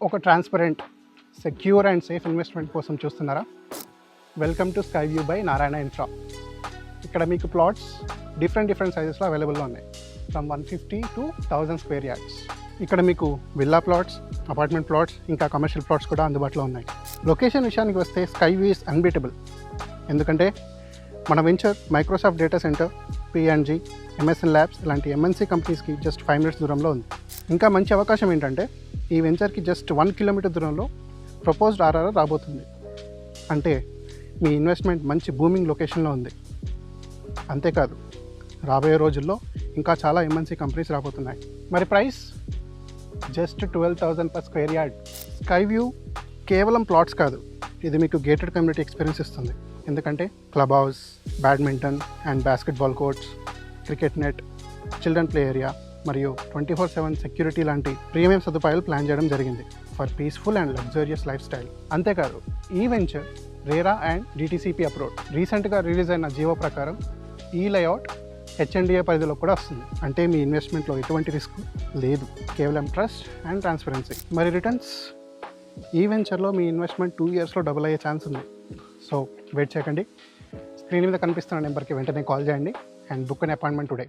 ఒక transparent, secure and safe investment కోసం చూస్తున్నారా? Welcome to sky view by Narayana infra. ఇక్కడ మీకు ప్లాట్స్ డిఫరెంట్ సైజెస్లో అవైలబుల్లో ఉన్నాయి. From 150 to 1000 square yards. ఇక్కడ మీకు విల్లా ప్లాట్స్, అపార్ట్మెంట్ ప్లాట్స్, ఇంకా కమర్షియల్ ప్లాట్స్ కూడా అందుబాటులో ఉన్నాయి. లొకేషన్ విషయానికి వస్తే స్కై వ్యూ ఈస్ అన్బీటబుల్. ఎందుకంటే మన venture Microsoft data centre, P&G, MSN labs ఇలాంటి MNC కంపెనీస్కి జస్ట్ 5 minutes దూరంలో ఉంది. ఇంకా మంచి అవకాశం ఏంటంటే ఈ వెంచర్కి జస్ట్ 1 kilometer దూరంలో ప్రపోజ్డ్ RRR రాబోతుంది. అంటే మీ ఇన్వెస్ట్మెంట్ మంచి బూమింగ్ లొకేషన్లో ఉంది. అంతేకాదు రాబోయే రోజుల్లో ఇంకా చాలా MNC కంపెనీస్ రాబోతున్నాయి. మరి price just 12,000 per square yard. Sky view కేవలం ప్లాట్స్ కాదు, ఇది మీకు గేటెడ్ కమ్యూనిటీ ఎక్స్పీరియన్స్ ఇస్తుంది. ఎందుకంటే club house, badminton and basketball courts, cricket net, children play area మరియు 24/7 సెక్యూరిటీ లాంటి ప్రీమియం సదుపాయాలు ప్లాన్ చేయడం జరిగింది for peaceful and luxurious life style. అంతేకాదు ఈ venture RERA and DTCP approved. రీసెంట్గా రిలీజ్ అయిన జీవో ప్రకారం ఈ లేఅవుట్ HNDA పరిధిలో కూడా వస్తుంది. అంటే మీ ఇన్వెస్ట్మెంట్లో ఎటువంటి రిస్క్ లేదు, కేవలం ట్రస్ట్ అండ్ ట్రాన్స్పరెన్సీ. మరి రిటర్న్స్, ఈ వెంచర్లో మీ ఇన్వెస్ట్మెంట్ 2 yearsలో డబుల్ అయ్యే ఛాన్స్ ఉంది. సో వెయిట్ చేయకండి, స్క్రీన్ మీద కనిపిస్తున్న నెంబర్కి వెంటనే కాల్ చేయండి and book an appointment today.